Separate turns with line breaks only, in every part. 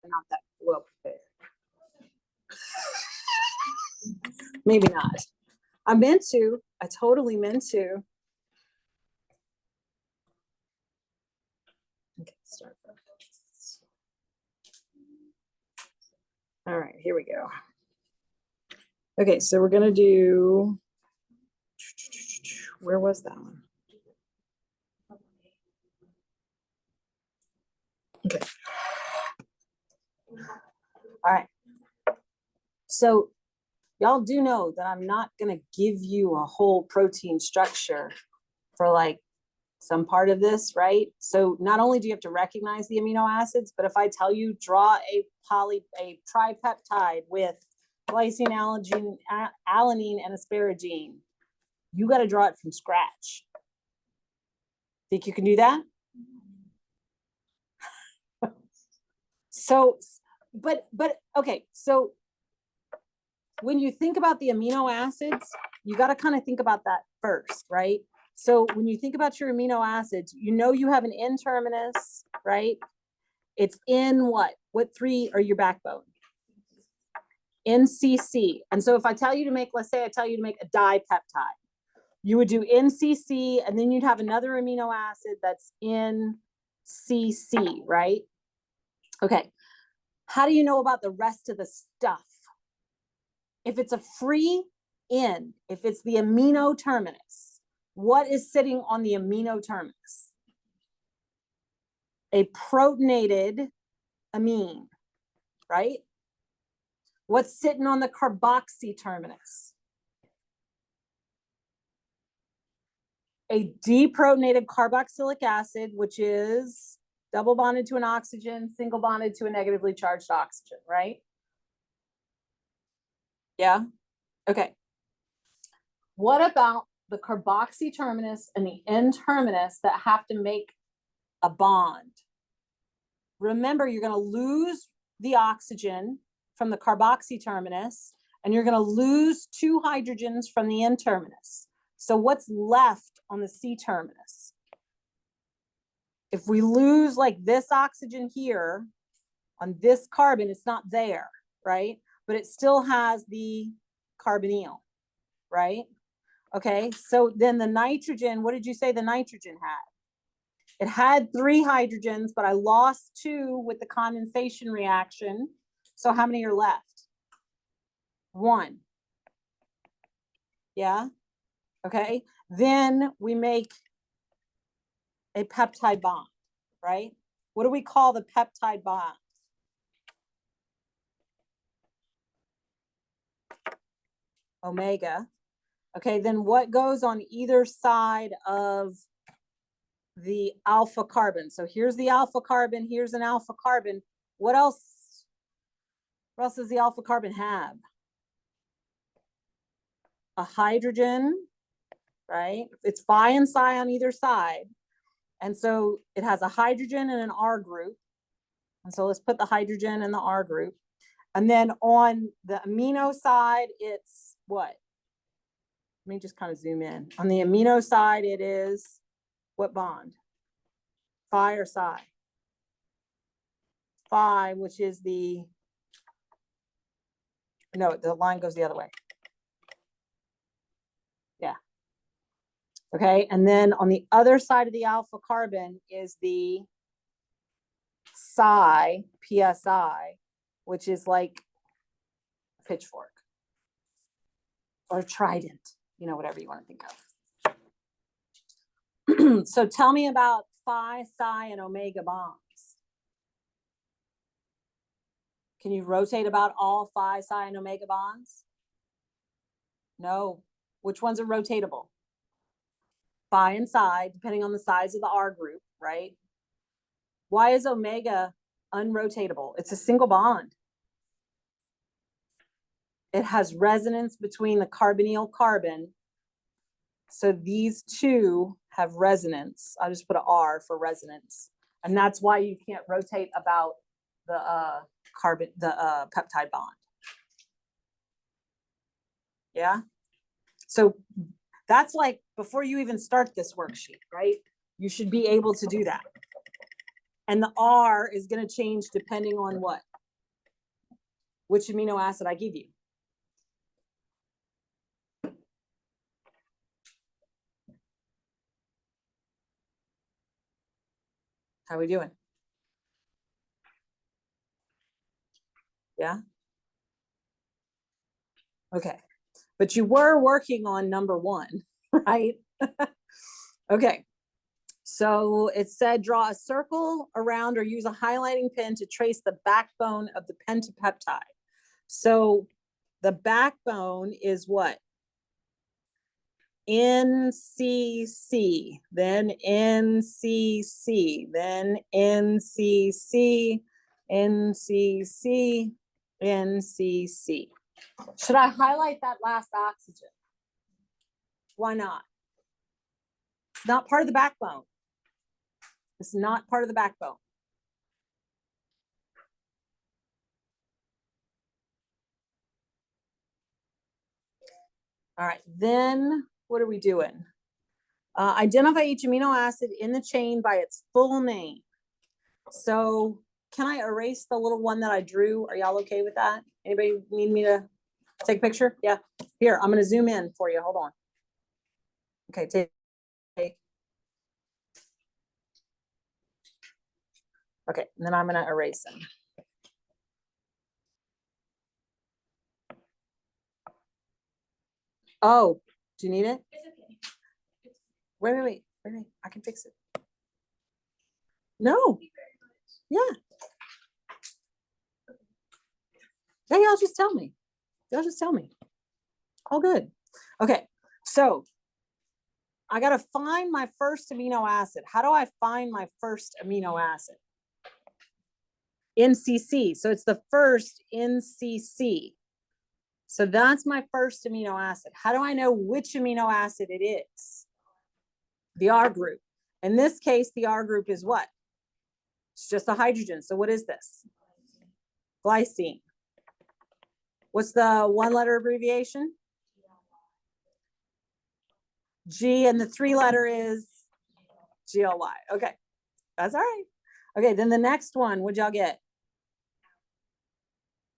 not that well prepared. Maybe not. I meant to. I totally meant to. Okay, start first. All right, here we go. Okay, so we're gonna do, where was that one? Okay. All right. So y'all do know that I'm not gonna give you a whole protein structure for like some part of this, right? So not only do you have to recognize the amino acids, but if I tell you draw a tripeptide with glycine, alanine, and asparagine, you got to draw it from scratch. Think you can do that? So, but okay. So when you think about the amino acids, you got to kind of think about that first, right? So when you think about your amino acids, you know you have an N-terminus, right? It's in what? What three are your backbone? NCC. And so if I tell you to make, let's say I tell you to make a dipeptide, you would do NCC, and then you'd have another amino acid that's NCC, right? Okay. How do you know about the rest of the stuff? If it's a free N, if it's the amino terminus, what is sitting on the amino terminus? A protonated amine, right? What's sitting on the carboxy terminus? A deprotonated carboxylic acid, which is double bonded to an oxygen, single bonded to a negatively charged oxygen, right? Yeah? Okay. What about the carboxy terminus and the N-terminus that have to make a bond? Remember, you're going to lose the oxygen from the carboxy terminus, and you're going to lose 2 hydrogens from the N-terminus. So what's left on the C-terminus? If we lose like this oxygen here on this carbon, it's not there, right? But it still has the carbonyl, right? Okay, so then the nitrogen, what did you say the nitrogen had? It had 3 hydrogens, but I lost 2 with the condensation reaction. So how many are left? 1. Yeah, okay. Then we make a peptide bond, right? What do we call the peptide bond? Omega. Okay, then what goes on either side of the alpha carbon? So here's the alpha carbon, here's an alpha carbon. What else does the alpha carbon have? A hydrogen, right? It's phi and psi on either side. And so it has a hydrogen and an R group. And so let's put the hydrogen in the R group. And then on the amino side, it's what? Let me just kind of zoom in. On the amino side, it is what bond? Phi or psi? Phi, which is the, no, the line goes the other way. Yeah. Okay, and then on the other side of the alpha carbon is the psi, PSI, which is like a pitchfork or trident, you know, whatever you want to think of. So tell me about phi, psi, and omega bonds. Can you rotate about all phi, psi, and omega bonds? No. Which ones are rotatable? Phi and psi, depending on the size of the R group, right? Why is omega unrotatable? It's a single bond. It has resonance between the carbonyl carbon. So these two have resonance. I'll just put an R for resonance. And that's why you can't rotate about the peptide bond. Yeah. So that's like before you even start this worksheet, right? You should be able to do that. And the R is going to change depending on what? which amino acid I give you. How are we doing? Yeah. Okay. But you were working on number 1, right? Okay. So it said draw a circle around or use a highlighting pen to trace the backbone of the pentapeptide. So the backbone is what? NCC, then NCC, then NCC, NCC, NCC. Should I highlight that last oxygen? Why not? It's not part of the backbone. It's not part of the backbone. All right, then what are we doing? Identify each amino acid in the chain by its full name. So can I erase the little one that I drew? Are y'all okay with that? Anybody need me to take a picture? Yeah. Here, I'm going to zoom in for you. Hold on. Okay, take. Okay, and then I'm going to erase them. Oh, do you need it?
It's okay.
Wait. I can fix it. No. Yeah. Yeah, y'all just tell me. Y'all just tell me. All good. Okay, so I got to find my first amino acid. How do I find my first amino acid? NCC. So it's the first NCC. So that's my first amino acid. How do I know which amino acid it is? The R group. In this case, the R group is what? It's just a hydrogen. So what is this? Glycine. What's the 1-letter abbreviation? G, and the 3-letter is GLY. Okay, that's all right. Okay, then the next one, what'd y'all get?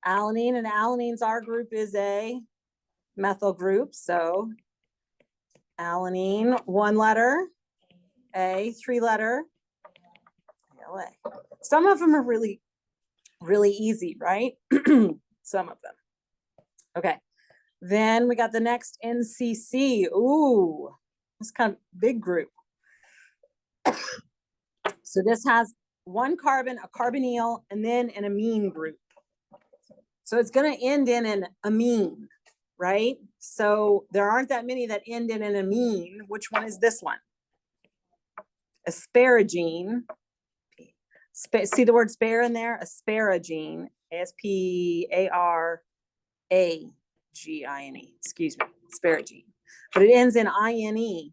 Alanine, and alanine's R group is a methyl group. So alanine, 1-letter, A, 3-letter, LA. Some of them are really, really easy, right? Some of them. Okay, then we got the next NCC. Ooh, this kind of big group. So this has 1 carbon, a carbonyl, and then an amine group. So it's going to end in an amine, right? So there aren't that many that end in an amine. Which one is this one? Asparagine. See the word spare in there? Asparagine. Asparagine. Excuse me. Asparagine. But it ends in INE.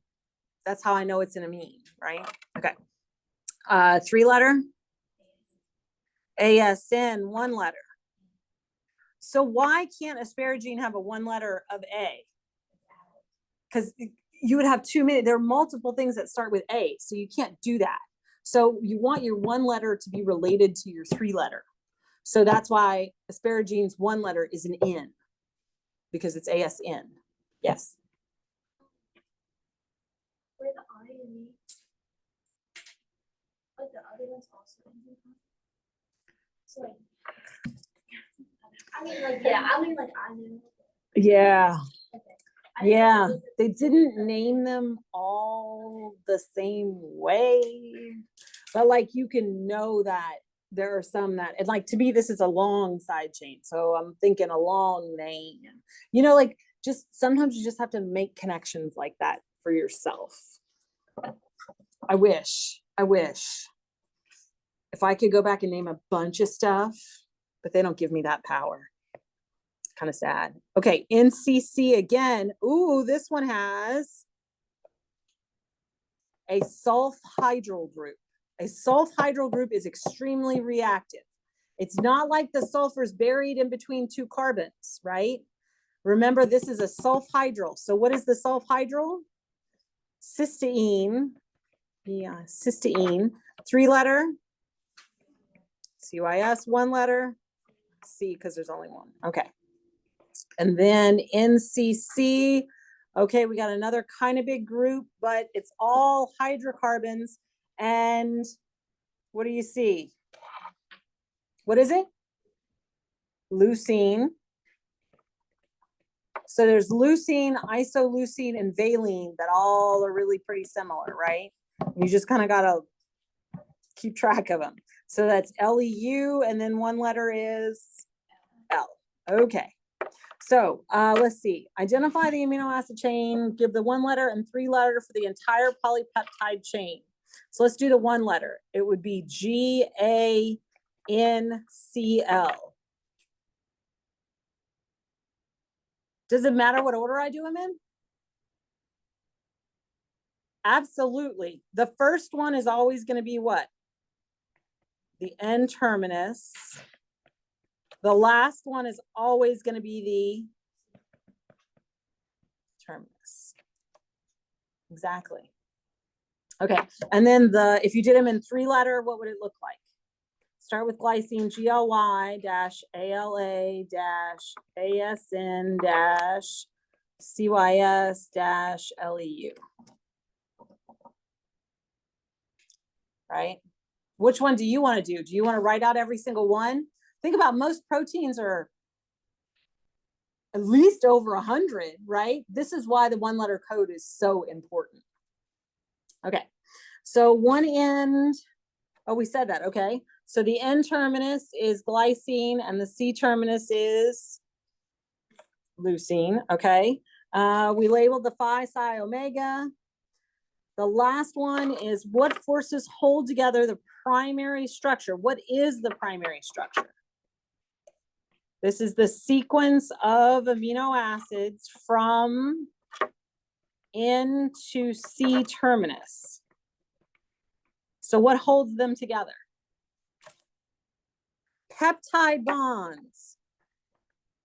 That's how I know it's an amine, right? Okay. 3-letter. ASN, 1-letter. So why can't asparagine have a 1-letter of A? Because you would have too many. There are multiple things that start with A, so you can't do that. So you want your 1-letter to be related to your 3-letter. So that's why asparagine's 1-letter is an N, because it's ASN. Yes.
Where the I and E, like the other ones also. So like, I mean like I knew.
Yeah.
Okay.
Yeah, they didn't name them all the same way, but like you can know that there are some that, and like to me, this is a long side chain. So I'm thinking a long name, you know, like just sometimes you just have to make connections like that for yourself. I wish if I could go back and name a bunch of stuff, but they don't give me that power. Kind of sad. Okay, NCC again. Ooh, this one has a sulfhydryl group. A sulfhydryl group is extremely reactive. It's not like the sulfur's buried in between 2 carbons, right? Remember, this is a sulfhydryl. So what is the sulfhydryl? Cysteine. Yeah, cysteine. 3-letter. CYS, 1-letter. C because there's only one. Okay. And then NCC, okay, we got another kind of big group, but it's all hydrocarbons. And what do you see? What is it? Leucine. So there's leucine, isoleucine, and valine that all are really pretty similar, right? You just kind of got to keep track of them. So that's LEU, and then one letter is L. Okay. So let's see. Identify the amino acid chain, give the 1 letter and 3 letter for the entire polypeptide chain. So let's do the 1 letter. It would be GANCL. Does it matter what order I do them in? Absolutely. The first one is always going to be what? The N terminus. The last one is always going to be the terminus. Exactly. Okay. And then if you did them in 3 letter, what would it look like? Start with glycine, GLY-ALA-ASN-CYS-LEU. Right? Which one do you want to do? Do you want to write out every single one? Think about most proteins are at least over 100, right? This is why the 1 letter code is so important. Okay. So one end, oh, we said that. Okay. So the N terminus is glycine and the C terminus is leucine. Okay. We labeled the phi, psi, omega. The last one is what forces hold together the primary structure. What is the primary structure? This is the sequence of amino acids from N to C terminus. So what holds them together? Peptide bonds.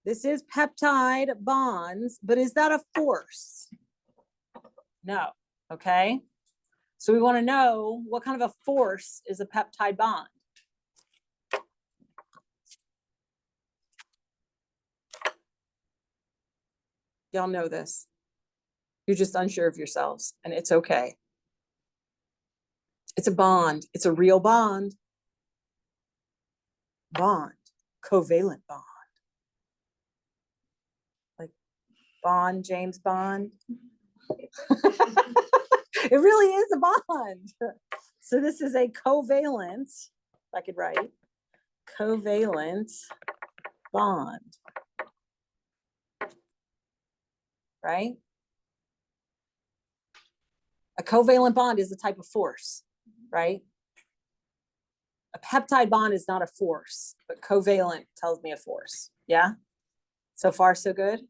This is peptide bonds, but is that a force? No. Okay. So we want to know what kind of a force is a peptide bond. Y'all know this. You're just unsure of yourselves, and it's okay. It's a bond. It's a real bond. Bond. Covalent bond. Like Bond, James Bond. It really is a bond. So this is a covalent, I could write, covalent bond. Right? A covalent bond is a type of force, right? A peptide bond is not a force, but covalent tells me a force. Yeah? So far, so good?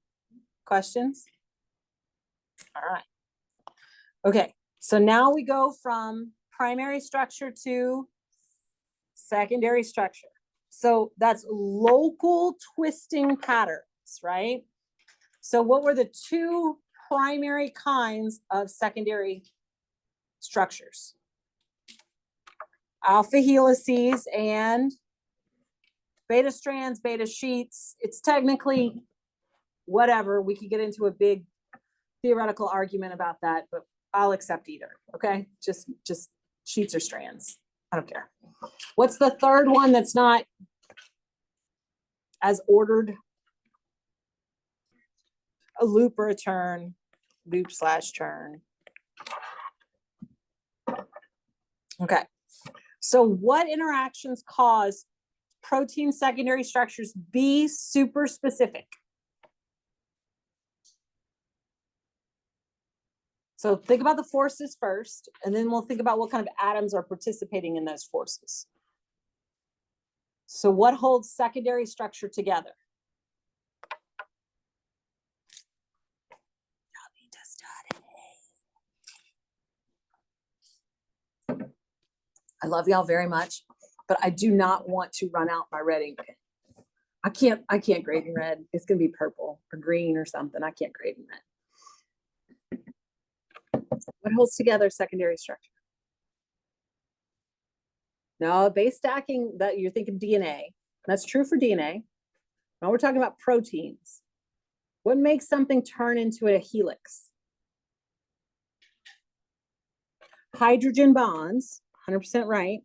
Questions? All right. Okay, so now we go from primary structure to secondary structure. So that's local twisting patterns, right? So what were the 2 primary kinds of secondary structures? Alpha helices and beta strands, beta sheets. It's technically whatever. We could get into a big theoretical argument about that, but I'll accept either. Okay, just sheets or strands. I don't care. What's the third one that's not as ordered? A loop or a turn, loop/turn. Okay. So what interactions cause protein secondary structures be super specific? So think about the forces first, and then we'll think about what kind of atoms are participating in those forces. So what holds secondary structure together? I love y'all very much, but I do not want to run out my red ink pen. I can't grade in red. It's gonna be purple or green or something. I can't grade in red. What holds together secondary structure? No, base stacking, that you're thinking DNA. That's true for DNA. Now we're talking about proteins. What makes something turn into a helix? Hydrogen bonds, 100% right,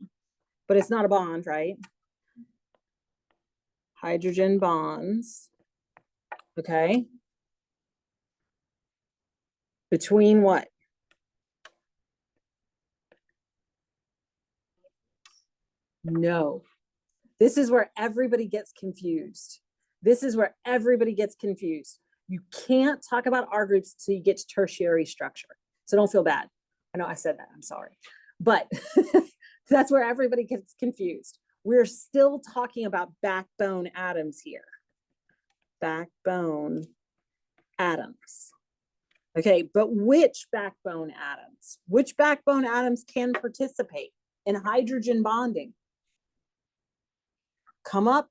but it's not a bond, right? Hydrogen bonds, okay? Between what? No. This is where everybody gets confused. This is where everybody gets confused. You can't talk about R groups until you get to tertiary structure. So don't feel bad. I know I said that, I'm sorry. But that's where everybody gets confused. We're still talking about backbone atoms here. Backbone atoms. Okay, but which backbone atoms? Which backbone atoms can participate in hydrogen bonding? Come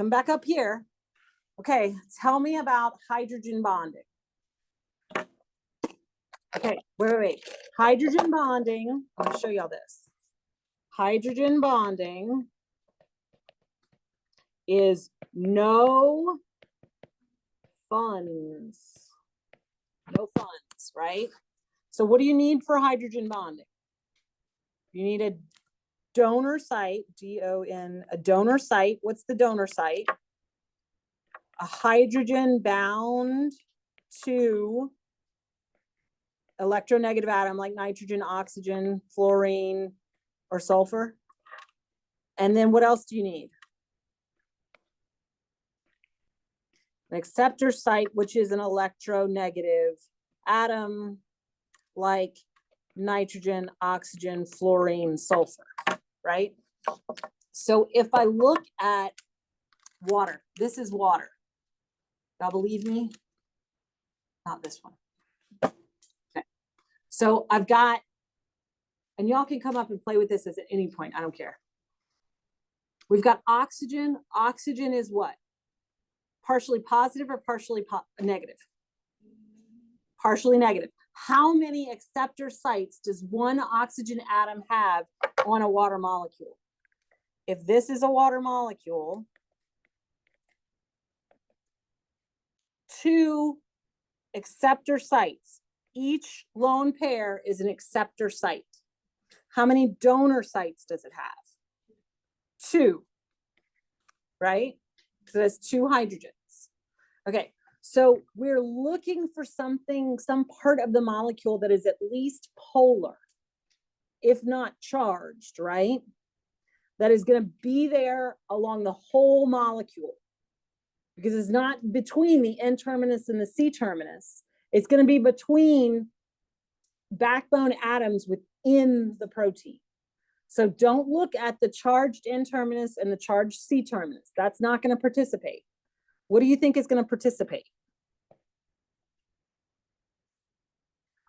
back up here. Okay, tell me about hydrogen bonding. Okay, wait. Hydrogen bonding, I'm gonna show y'all this. Hydrogen bonding is no funds. No funds, right? So what do you need for hydrogen bonding? You need a donor site, D-O-N, a donor site. What's the donor site? A hydrogen bound to electronegative atom like nitrogen, oxygen, fluorine, or sulfur. And then what else do you need? An acceptor site, which is an electronegative atom like nitrogen, oxygen, fluorine, sulfur, right? So if I look at water, this is water. Y'all believe me? Not this one. Okay. So I've got, and y'all can come up and play with this at any point. I don't care. We've got oxygen. Oxygen is what? Partially positive or partially negative? Partially negative. How many acceptor sites does one oxygen atom have on a water molecule? If this is a water molecule, 2 acceptor sites. Each lone pair is an acceptor site. How many donor sites does it have? 2, right? So that's 2 hydrogens. Okay, so we're looking for something, some part of the molecule that is at least polar, if not charged, right? That is going to be there along the whole molecule, because it's not between the N terminus and the C terminus. It's going to be between backbone atoms within the protein. So don't look at the charged N terminus and the charged C terminus. That's not going to participate. What do you think is going to participate?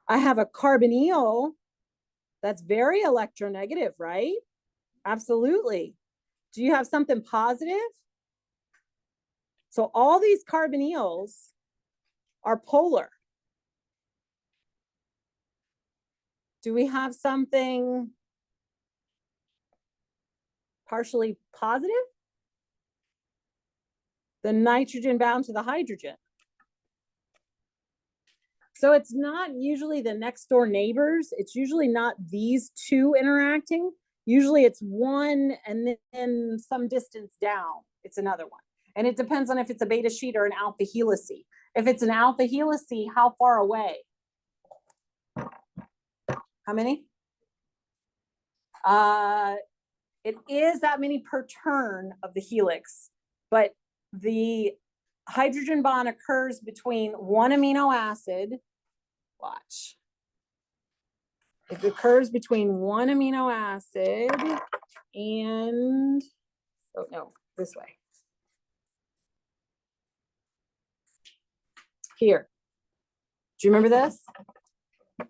I have a carbonyl that's very electronegative, right? Absolutely. Do you have something positive? So all these carbonyls are polar. Do we have something partially positive? The nitrogen bound to the hydrogen. So it's not usually the next door neighbors. It's usually not these 2 interacting. Usually it's one and then some distance down, it's another one. And it depends on if it's a beta sheet or an alpha helice. If it's an alpha helice, how far away? How many? It is that many per turn of the helix, but the hydrogen bond occurs between one amino acid. Watch. It occurs between one amino acid and, oh no, this way. Here. Do you remember this?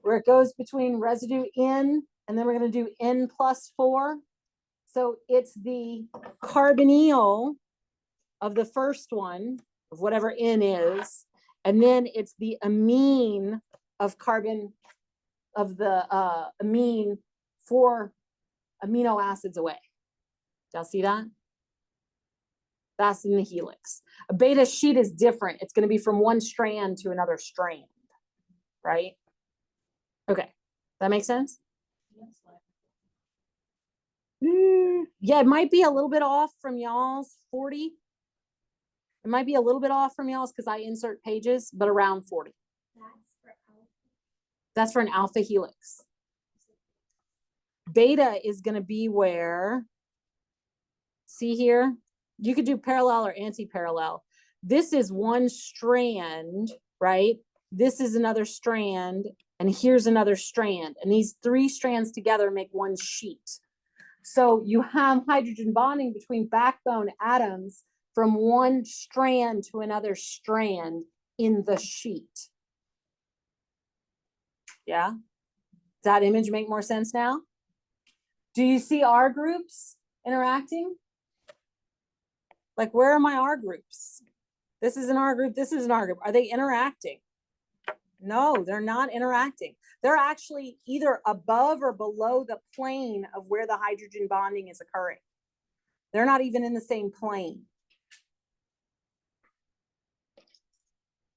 Where it goes between residue N, and then we're going to do N plus 4. So it's the carbonyl of the first one, of whatever N is, and then it's the amine of carbon, of the amine 4 amino acids away. Y'all see that? That's in the helix. A beta sheet is different. It's going to be from one strand to another strand, right? Okay, that makes sense? Yeah, it might be a little bit off from y'all's 40. It might be a little bit off from y'all's because I insert pages, but around 40. That's for an alpha helix. Beta is going to be where, see here, you could do parallel or anti-parallel. This is one strand, right? This is another strand, and here's another strand. And these three strands together make one sheet. So you have hydrogen bonding between backbone atoms from one strand to another strand in the sheet. Yeah? Does that image make more sense now? Do you see R groups interacting? Like, where are my R groups? This is an R group, this is an R group. Are they interacting? No, they're not interacting. They're actually either above or below the plane of where the hydrogen bonding is occurring. They're not even in the same plane.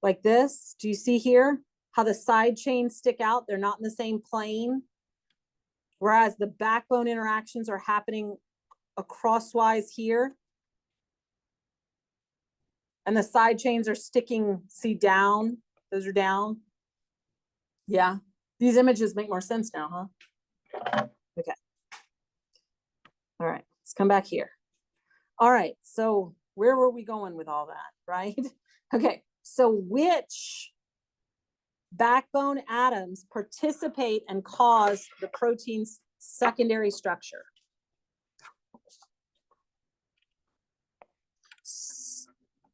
Like this, do you see here how the side chains stick out? They're not in the same plane. Whereas the backbone interactions are happening crosswise here. And the side chains are sticking, see, down. Those are down. Yeah. These images make more sense now, huh? Okay. All right. Let's come back here. All right. So where were we going with all that, right? Okay. So which backbone atoms participate and cause the protein's secondary structure?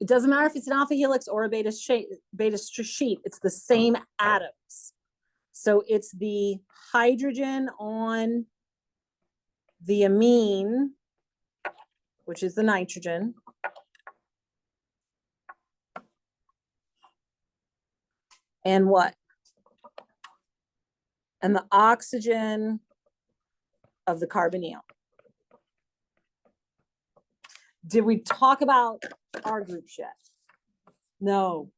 It doesn't matter if it's an alpha helix or a beta sheet, it's the same atoms. So it's the hydrogen on the amine, which is the nitrogen, and what? And the oxygen of the carbonyl. Did we talk about R groups yet? No,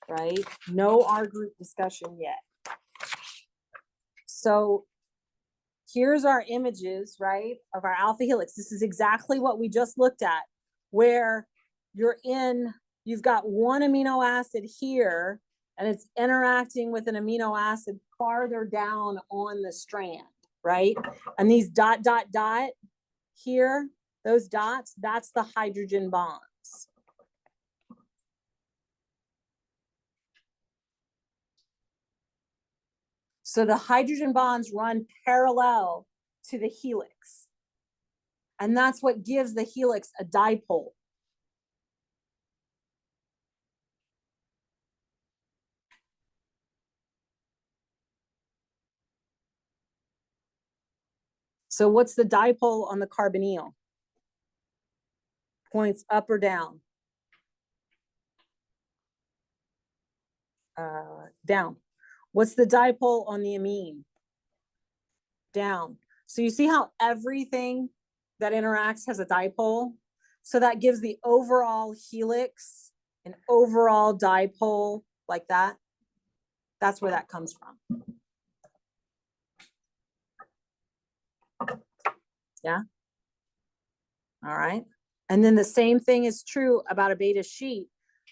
right? No R group discussion yet. So here's our images, right, of our alpha helix. This is exactly what we just looked at, where you've got one amino acid here, and it's interacting with an amino acid farther down on the strand, right? And these dot, dot, dot here, those dots, that's the hydrogen bonds. So the hydrogen bonds run parallel to the helix. And that's what gives the helix a dipole. So what's the dipole on the carbonyl? Points up or down? Down. What's the dipole on the amine? Down. So you see how everything that interacts has a dipole? So that gives the overall helix an overall dipole like that. That's where that comes from. Yeah. All right. And then the same thing is true about a beta sheet.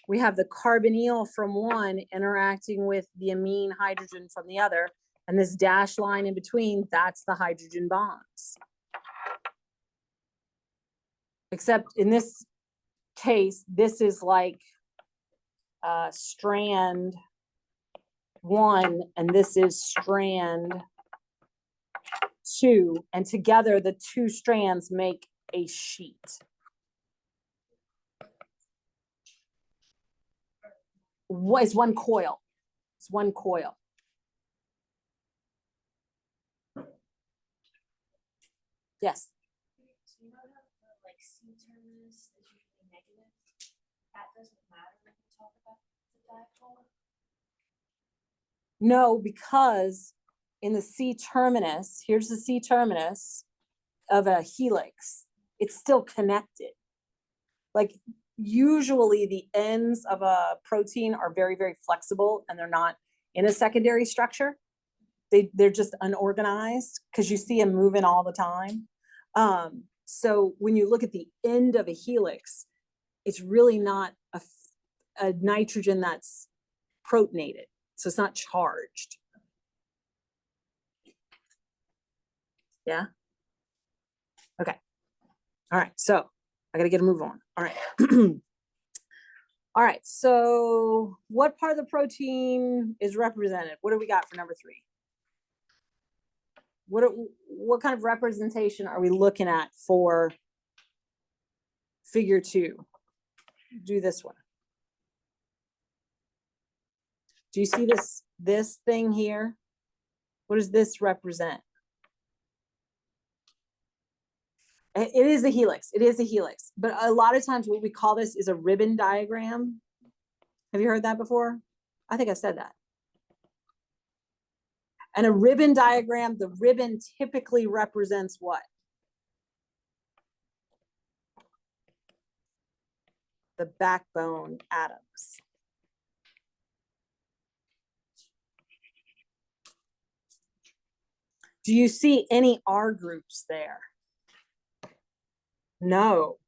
We have the carbonyl from one interacting with the amine hydrogen from the other. And this dashed line in between, that's the hydrogen bonds. Except in this case, this is like strand one, and this is strand two. And together, the two strands make a sheet. What is one coil? It's one coil. Yes.
So you know how the like C terminus is usually negative? That doesn't matter when we talk about the dipole?
No, because in the C terminus, here's the C terminus of a helix, it's still connected. Like usually the ends of a protein are very, very flexible and they're not in a secondary structure. They're just unorganized because you see them moving all the time. So when you look at the end of a helix, it's really not a nitrogen that's protonated. So it's not charged. Yeah. Okay. All right. So I got to get a move on. All right. All right. So what part of the protein is represented? What do we got for number 3? What kind of representation are we looking at for figure 2? Do this one. Do you see this thing here? What does this represent? It is a helix. It is a helix. But a lot of times what we call this is a ribbon diagram. Have you heard that before? I think I said that. And a ribbon diagram, the ribbon typically represents what? The backbone atoms. Do you see any R groups there? No.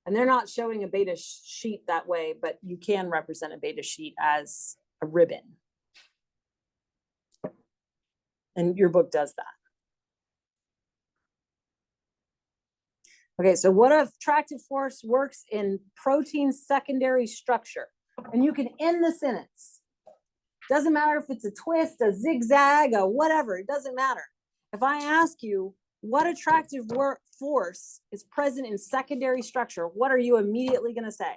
And they're not showing a beta sheet that way, but you can represent a beta sheet as a ribbon. And your book does that. Okay, so what attractive force works in protein secondary structure? And you can end the sentence. Doesn't matter if it's a twist, a zigzag, a whatever, it doesn't matter. If I ask you, what attractive force is present in secondary structure, what are you immediately going to say?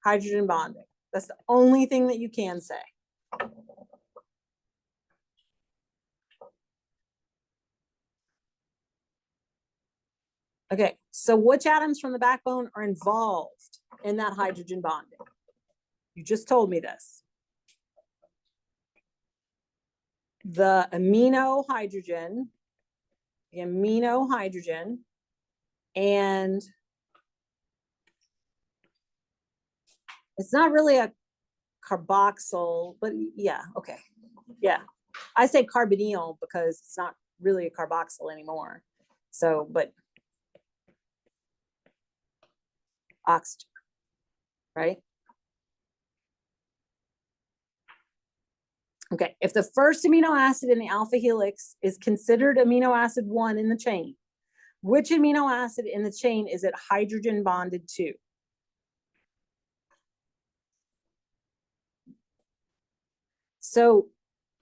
Hydrogen bonding. That's the only thing that you can say. Okay, so which atoms from the backbone are involved in that hydrogen bonding? You just told me this. The amino hydrogen, and it's not really a carboxyl, but yeah, okay. Yeah, I say carbonyl because it's not really a carboxyl anymore. So, but oxygen, right? Okay, if the first amino acid in the alpha helix is considered amino acid 1 in the chain, which amino acid in the chain is it hydrogen bonded to? So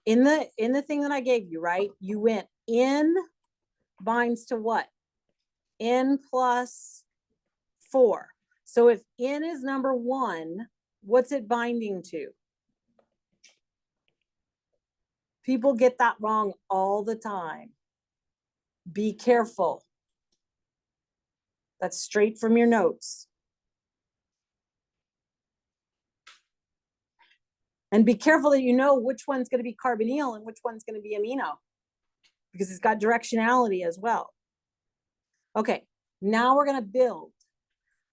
in the thing that I gave you, right, you went N binds to what? N plus 4. So if N is number 1, what's it binding to? People get that wrong all the time. Be careful. That's straight from your notes. And be careful that you know which one's going to be carbonyl and which one's going to be amino, because it's got directionality as well. Okay, now we're going to build.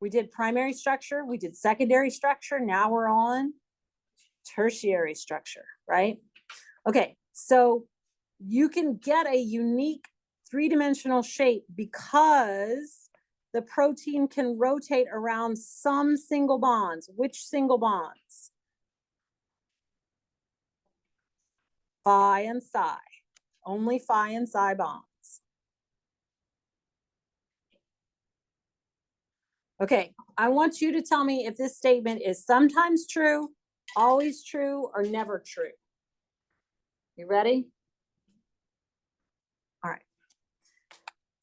We did primary structure, we did secondary structure, now we're on tertiary structure, right? Okay, so you can get a unique 3-dimensional shape because the protein can rotate around some single bonds. Which single bonds? Phi and psi. Only phi and psi bonds. Okay, I want you to tell me if this statement is sometimes true, always true, or never true. You ready? All right.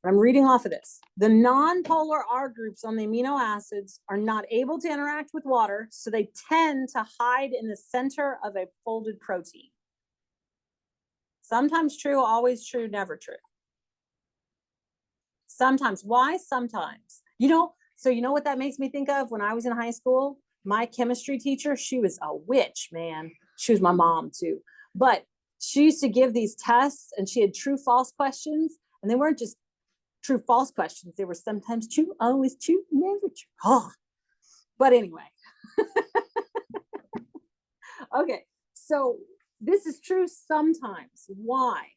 I'm reading off of this. The nonpolar R groups on the amino acids are not able to interact with water, so they tend to hide in the center of a folded protein. Sometimes true, always true, never true. Sometimes. Why? Sometimes. You know, so you know what that makes me think of? When I was in high school, my chemistry teacher, she was a witch, man. She was my mom too. But she used to give these tests and she had true false questions. And they weren't just true, false questions. They were sometimes true, always true, never true. Oh, but anyway. Okay, so this is true sometimes. Why?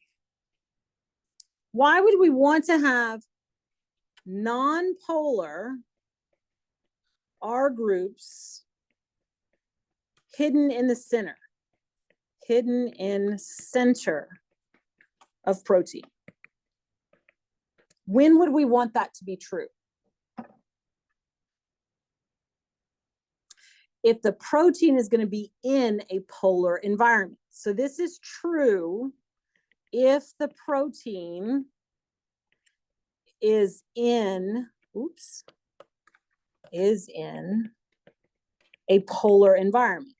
Why would we want to have non-polar R groups hidden in the center, hidden in center of protein? When would we want that to be true? If the protein is going to be in a polar environment. So this is true if the protein is in, is in a polar environment.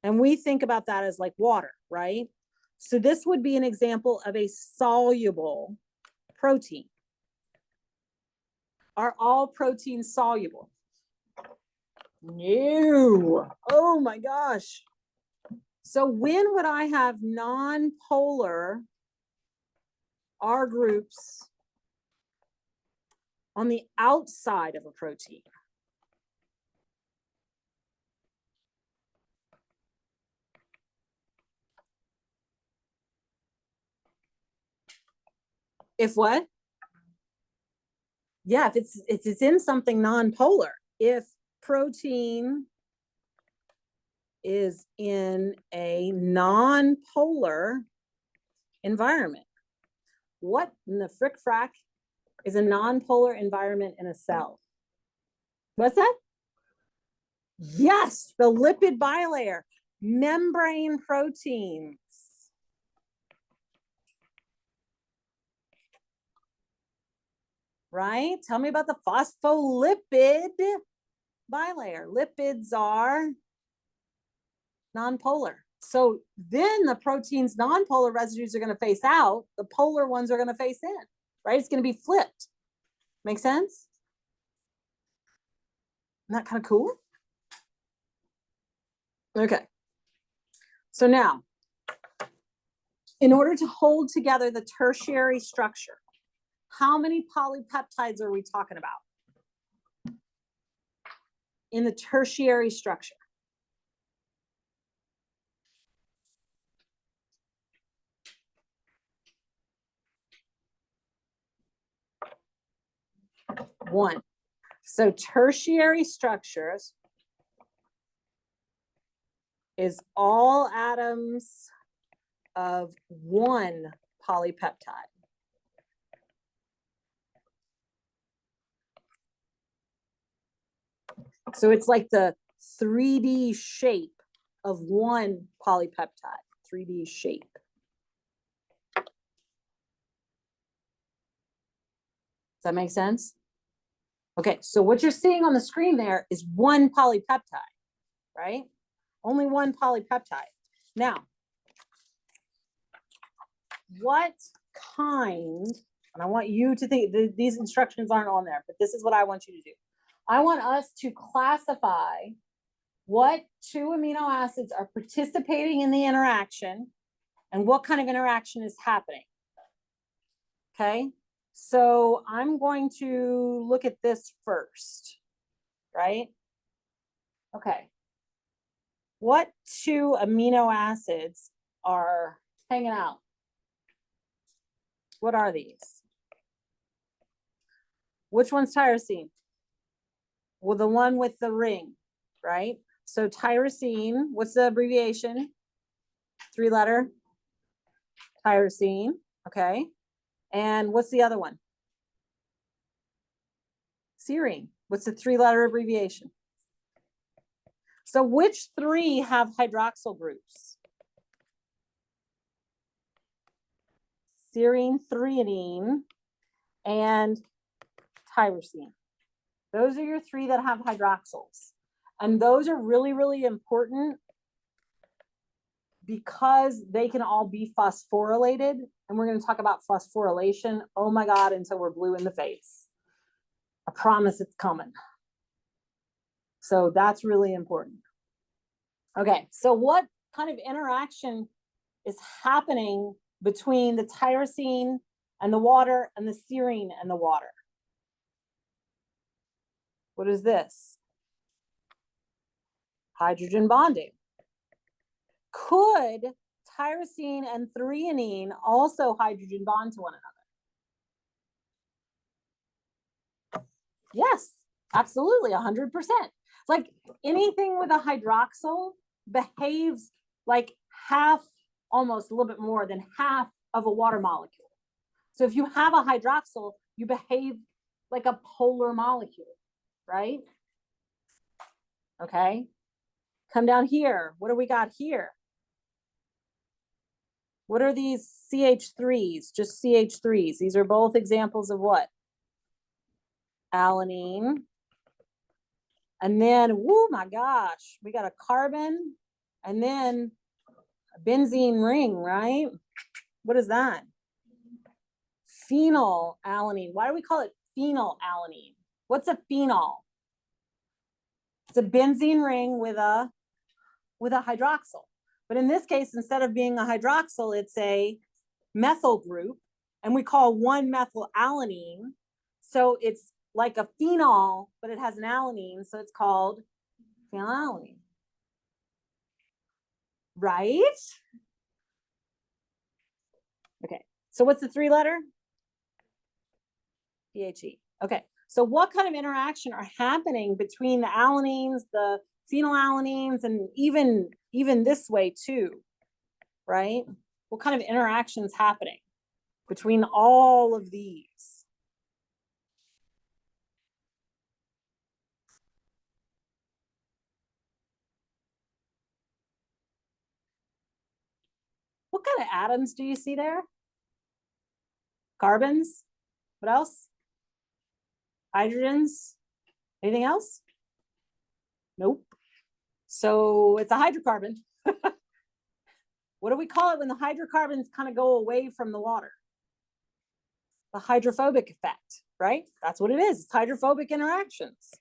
And we think about that as like water, right? So this would be an example of a soluble protein. Are all proteins soluble? No. Oh my gosh. So when would I have non-polar R groups on the outside of a protein? If what? Yeah, if it's in something non-polar. If protein is in a non-polar environment. What in the frick frack is a non-polar environment in a cell? What's that? Yes, the lipid bilayer, membrane proteins. Right? Tell me about the phospholipid bilayer. Lipids are non-polar. So then the protein's non-polar residues are going to face out. The polar ones are going to face in, right? It's going to be flipped. Make sense? Isn't that kind of cool? Okay. So now, in order to hold together the tertiary structure, how many polypeptides are we talking about in the tertiary structure? One. So tertiary structures is all atoms of one polypeptide. So it's like the 3D shape of one polypeptide, 3D shape. Does that make sense? Okay, so what you're seeing on the screen there is one polypeptide, right? Only one polypeptide. Now, what kind, and I want you to think, these instructions aren't on there, but this is what I want you to do. I want us to classify what two amino acids are participating in the interaction and what kind of interaction is happening. Okay, so I'm going to look at this first, right? Okay, what two amino acids are hanging out? What are these? Which one's tyrosine? Well, the one with the ring, right? So tyrosine, what's the abbreviation? 3-letter? Tyrosine, okay. And what's the other one? Serine. What's the 3-letter abbreviation? So which three have hydroxyl groups? Serine, threonine, and tyrosine. Those are your three that have hydroxyls. And those are really, really important because they can all be phosphorylated. And we're going to talk about phosphorylation, oh my God, until we're blue in the face. I promise it's coming. So that's really important. Okay, so what kind of interaction is happening between the tyrosine and the water and the serine and the water? What is this? Hydrogen bonding. Could tyrosine and threonine also hydrogen bond to one another? Yes, absolutely, 100%. Like anything with a hydroxyl behaves like half, almost a little bit more than half of a water molecule. So if you have a hydroxyl, you behave like a polar molecule, right? Okay. Come down here. What do we got here? What are these CH3s? Just CH3s. These are both examples of what? Alanine. And then, whoo, my gosh, we got a carbon and then a benzene ring, right? What is that? Phenylalanine. Why do we call it phenylalanine? What's a phenol? It's a benzene ring with a hydroxyl. But in this case, instead of being a hydroxyl, it's a methyl group, and we call one methylalanine. So it's like a phenol, but it has an alanine, so it's called phenylalanine. Right? Okay, so what's the 3-letter? PHE. Okay, so what kind of interaction are happening between the alanines, the phenylalanines, and even this way too, right? What kind of interactions happening between all of these? What kind of atoms do you see there? Carbons? What else? Hydrogens? Anything else? Nope. So it's a hydrocarbon. What do we call it when the hydrocarbons kind of go away from the water? The hydrophobic effect, right? That's what it is. It's hydrophobic interactions.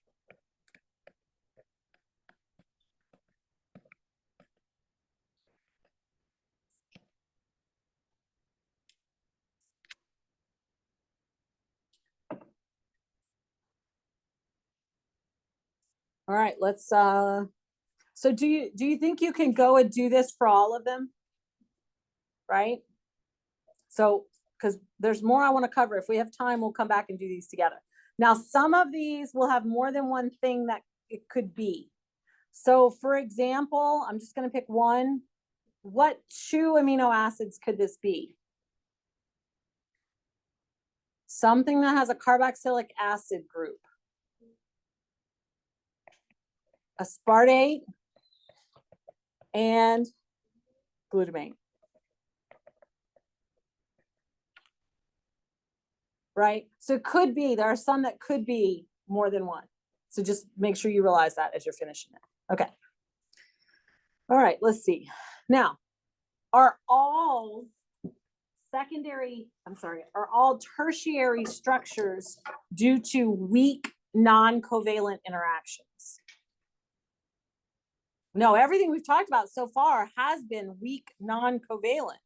All right, let's so do you think you can go and do this for all of them? Right? So, because there's more I want to cover. If we have time, we'll come back and do these together. Now, some of these will have more than one thing that it could be. So, for example, I'm just going to pick one. What 2 amino acids could this be? Something that has a carboxylic acid group. Aspartate and glutamate. Right? So it could be, there are some that could be more than one. So just make sure you realize that as you're finishing it. Okay. All right, let's see. Now, are all tertiary structures due to weak non-covalent interactions? No, everything we've talked about so far has been weak non-covalent.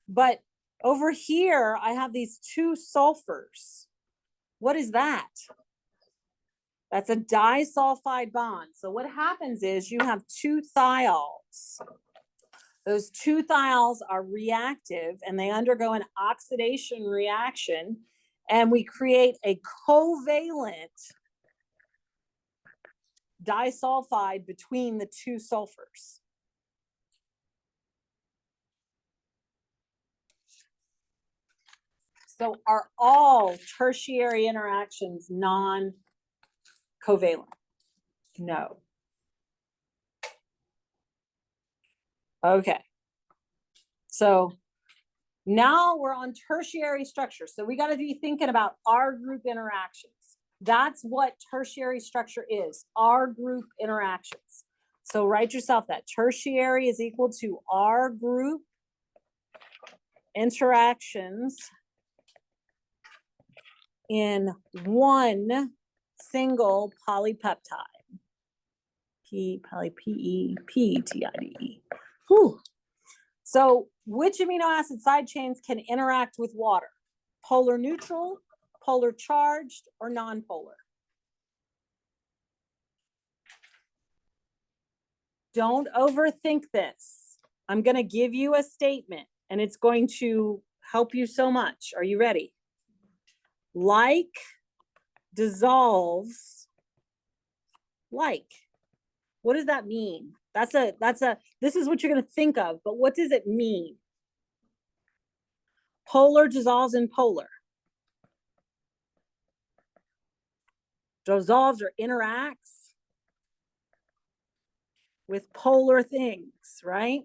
But over here, I have these 2 sulfurs. What is that? That's a disulfide bond. So what happens is you have 2 thiols. Those 2 thiols are reactive and they undergo an oxidation reaction, and we create a covalent disulfide between the 2 sulfurs. So are all tertiary interactions non-covalent? No. Okay. So now we're on tertiary structure. So we got to be thinking about R group interactions. That's what tertiary structure is, R group interactions. So write yourself that. Tertiary is equal to R group interactions in one single polypeptide. P-E-P-E-P-T-I-D-E. Whew. So Which amino acid side chains can interact with water? Polar neutral, polar charged, or nonpolar? Don't overthink this. I'm going to give you a statement and it's going to help you so much. Are you ready? Like dissolves like. What does that mean? This is what you're going to think of, but what does it mean? Polar dissolves in polar. Dissolves or interacts with polar things, right?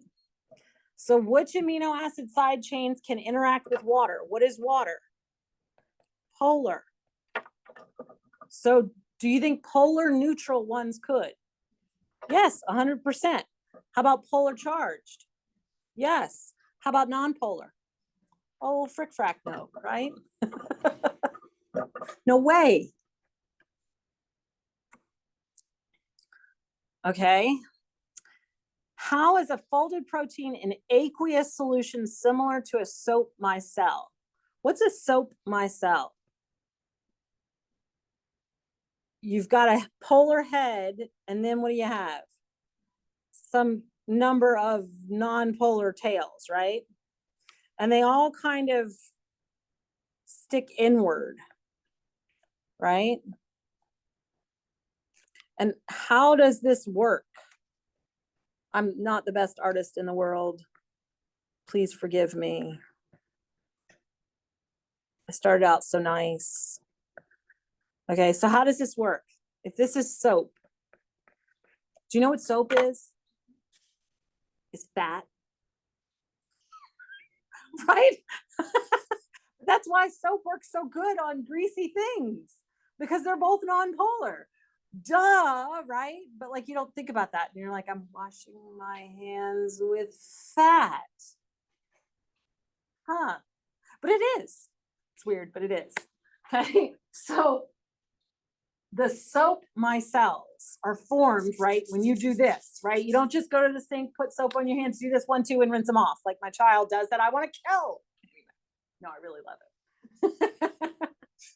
So which amino acid side chains can interact with water? What is water? Polar. So do you think polar neutral ones could? Yes, 100%. How about polar charged? Yes. How about nonpolar? Oh, frick frack, no, right? No way. Okay. How is a folded protein in aqueous solution similar to a soap micelle? What's a soap micelle? You've got a polar head, and then what do you have? Some number of non-polar tails, right? And they all kind of stick inward, right? And how does this work? I'm not the best artist in the world. Please forgive me. I started out so nice. Okay, so how does this work? If this is soap, do you know what soap is? It's fat, right? That's why soap works so good on greasy things, because they're both non-polar. Duh, right? But like, you don't think about that. And you're like, I'm washing my hands with fat. Huh. But it is. It's weird, but it is. Okay. So the soap micelles are formed, right, when you do this, right? You don't just go to the sink, put soap on your hands, do this 1, 2, and rinse them off like my child does that I want to kill. No, I really love it.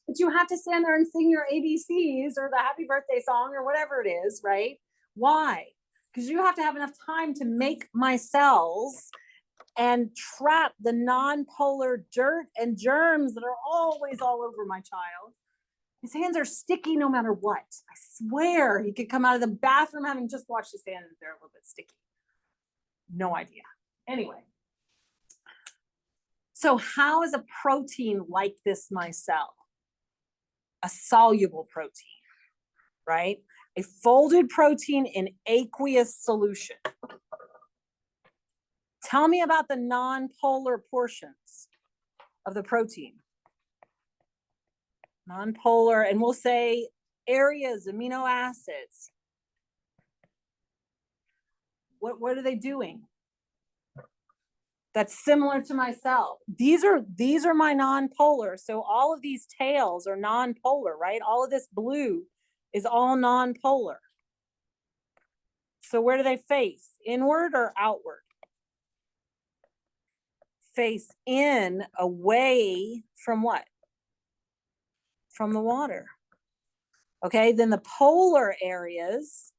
But you have to stand there and sing your ABCs or the happy birthday song or whatever it is, right? Why? Because you have to have enough time to make micelles and trap the non-polar dirt and germs that are always all over my child. His hands are sticky no matter what. I swear he could come out of the bathroom having just washed his hands. They're a little bit sticky. No idea. Anyway. So how is a protein like this micelle? A soluble protein, right? A folded protein in aqueous solution. Tell me about the non-polar portions of the protein. Non-polar, and we'll say areas, amino acids. What are they doing? That's similar to my cell. These are my non-polar. So all of these tails are non-polar, right? All of this blue is all non-polar. So where do they face? Inward or outward? Face in, away from what? From the water. Okay, then the polar areas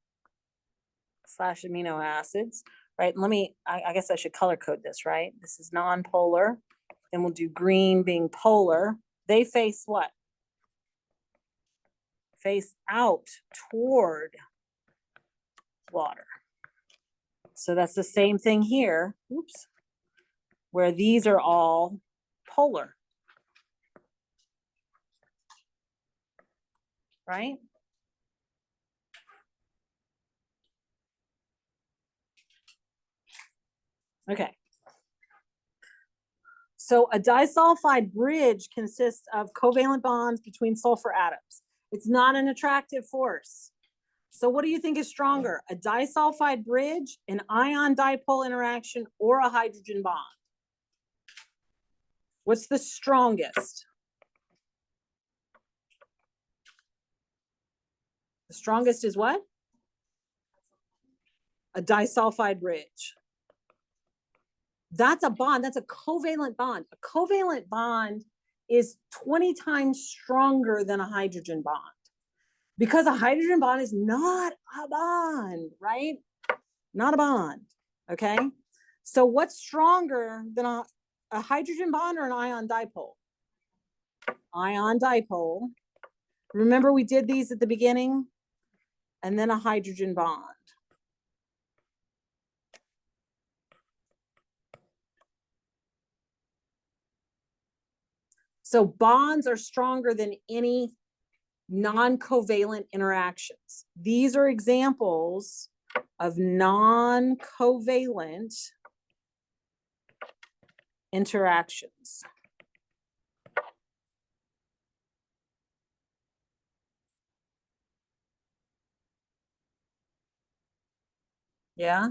/ amino acids, right? I guess I should color code this, right? This is non-polar. Then we'll do green being polar. They face what? Face out toward water. So that's the same thing here. Oops. Where these are all polar. Right? Okay. So a disulfide bridge consists of covalent bonds between sulfur atoms. It's not an attractive force. So what do you think is stronger? A disulfide bridge, an ion dipole interaction, or a hydrogen bond? What's the strongest? The strongest is what? A disulfide bridge. That's a bond. That's a covalent bond. A covalent bond is 20 times stronger than a hydrogen bond because a hydrogen bond is not a bond, right? Not a bond. Okay. So what's stronger than a hydrogen bond or an ion dipole? Ion dipole. Remember we did these at the beginning? And then a hydrogen bond. So bonds are stronger than any non-covalent interactions. These are examples of non-covalent interactions. Yeah.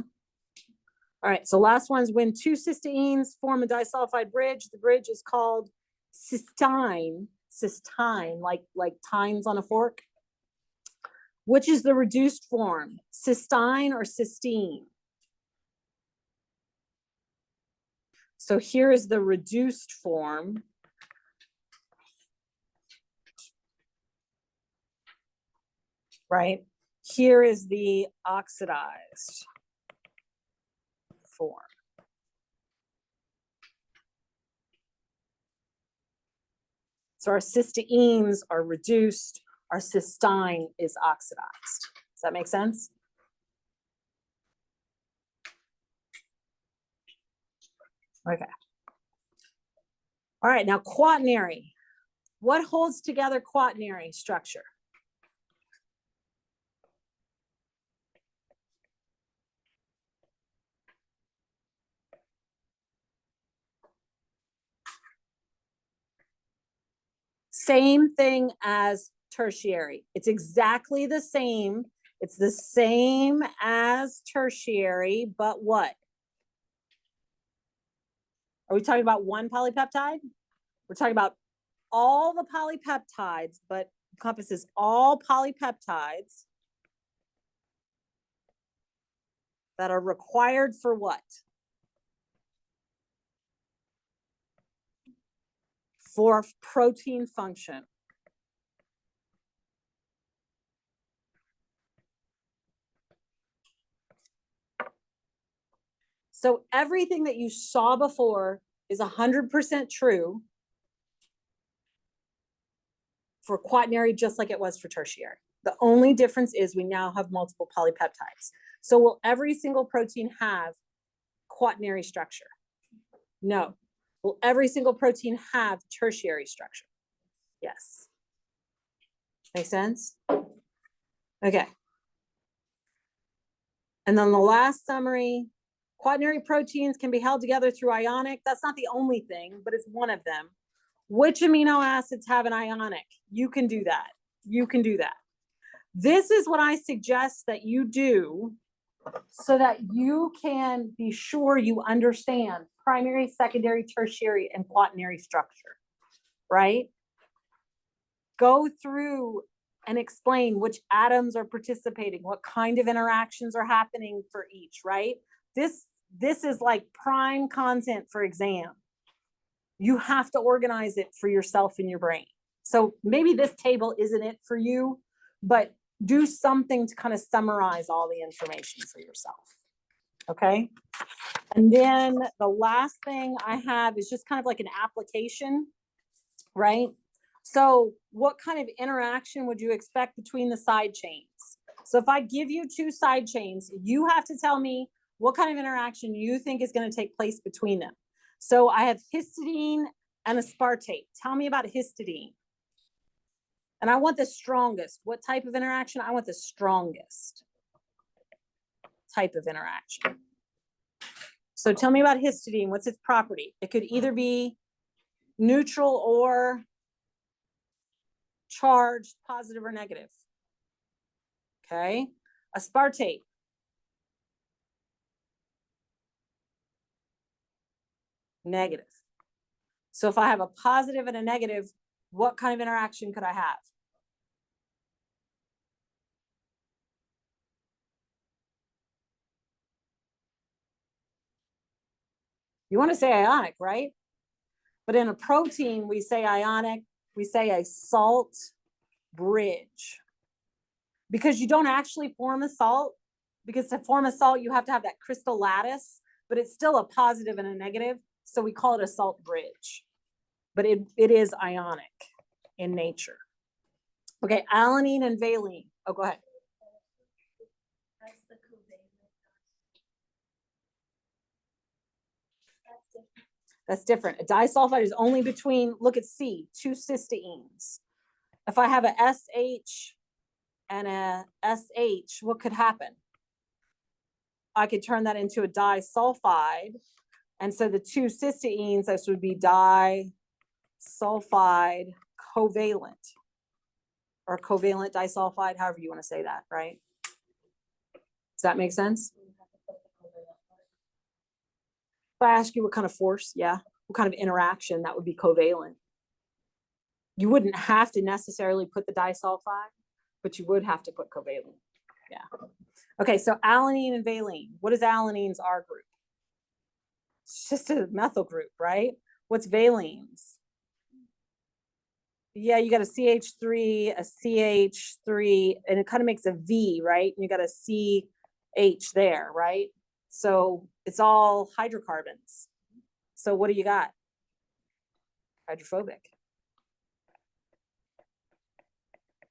All right. So last one is when two cysteines form a disulfide bridge. The bridge is called cysteine. Cysteine, like tines on a fork. Which is the reduced form, cysteine or cysteine? So here is the reduced form. Right? Here is the oxidized form. So our cysteines are reduced, our cysteine is oxidized. Does that make sense? Okay. All right, now quaternary. What holds together quaternary structure? Same thing as tertiary. It's exactly the same. It's the same as tertiary, but what? Are we talking about one polypeptide? We're talking about all the polypeptides, but encompasses all polypeptides that are required for what? For protein function. So everything that you saw before is 100% true for quaternary, just like it was for tertiary. The only difference is we now have multiple polypeptides. So will every single protein have quaternary structure? No. Will every single protein have tertiary structure? Yes. Make sense? Okay. And then the last summary, quaternary proteins can be held together through ionic. That's not the only thing, but it's one of them. Which amino acids have an ionic? You can do that. You can do that. This is what I suggest that you do so that you can be sure you understand primary, secondary, tertiary, and quaternary structure, right? Go through and explain which atoms are participating, what kind of interactions are happening for each, right? This is like prime content for exam. You have to organize it for yourself in your brain. So maybe this table isn't it for you, but do something to kind of summarize all the information for yourself. Okay. And then the last thing I have is just kind of like an application, right? So what kind of interaction would you expect between the side chains? So if I give you two side chains, you have to tell me what kind of interaction you think is going to take place between them. So I have histidine and aspartate. Tell me about histidine. And I want the strongest. What type of interaction? I want the strongest type of interaction. So tell me about histidine. What's its property? It could either be neutral or charged, positive or negative. Okay. Aspartate. Negative. So if I have a positive and a negative, what kind of interaction could I have? You want to say ionic, right? But in a protein, we say ionic, we say a salt bridge. Because you don't actually form a salt, because to form a salt, you have to have that crystal lattice, but it's still a positive and a negative. So we call it a salt bridge, but it is ionic in nature. Okay, alanine and valine. Oh, go ahead.
That's the covalent.
That's different. A disulfide is only between, look at C, two cysteines. If I have a SH and a SH, what could happen? I could turn that into a disulfide. And so the two cysteines, this would be disulfide covalent, or covalent disulfide, however you want to say that, right? Does that make sense? If I ask you what kind of force, yeah, what kind of interaction, that would be covalent. You wouldn't have to necessarily put the disulfide, but you would have to put covalent. Yeah. Okay, so alanine and valine. What is alanine's R group? It's just a methyl group, right? What's valine's? Yeah, you got a CH3, a CH3, and it kind of makes a V, right? And you got a CH there, right? So it's all hydrocarbons. So what do you got? Hydrophobic.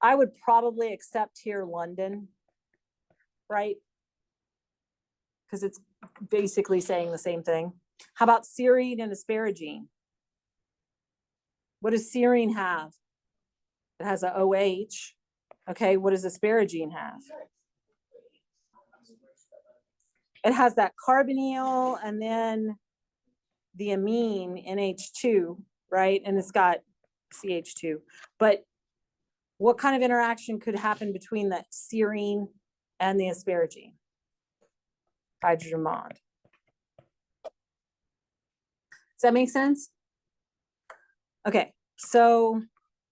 I would probably accept here London, right? Because it's basically saying the same thing. How about serine and asparagine? What does serine have? It has a OH. Okay, what does asparagine have? It has that carbonyl and then the amine NH2, right? And it's got CH2. But what kind of interaction could happen between the serine and the asparagine? Hydrogen bond. Does that make sense? Okay, so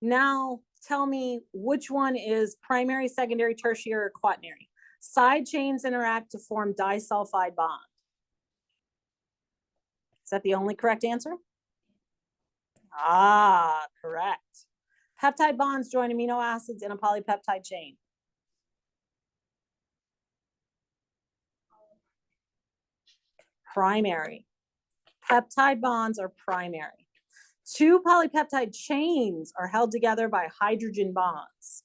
now tell me which one is primary, secondary, tertiary, or quaternary. Side chains interact to form disulfide bond. Is that the only correct answer? Ah, correct. Peptide bonds join amino acids in a polypeptide chain. Primary. Peptide bonds are primary. Two polypeptide chains are held together by hydrogen bonds.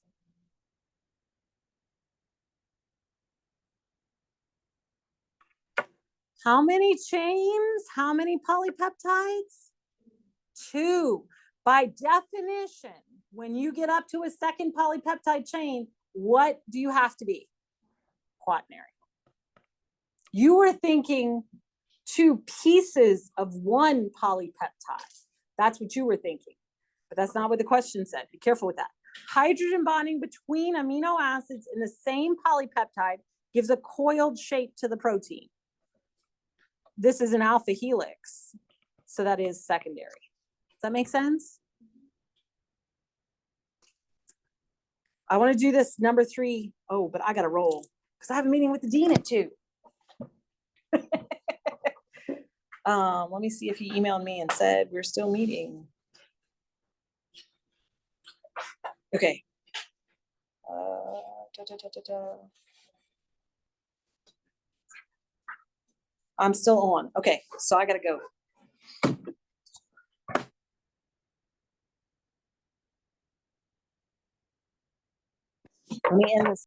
How many chains? How many polypeptides? Two. By definition, when you get up to a second polypeptide chain, what do you have to be? Quaternary. You were thinking two pieces of one polypeptide. That's what you were thinking, but that's not what the question said. Be careful with that. Hydrogen bonding between amino acids in the same polypeptide gives a coiled shape to the protein. This is an alpha helix, so that is secondary. Does that make sense? I want to do this number 3. Oh, but I got to roll because I have a meeting with the dean at 2. Let me see if he emailed me and said we're still meeting. Okay. I'm still on. Okay, so I gotta go. Let me end this.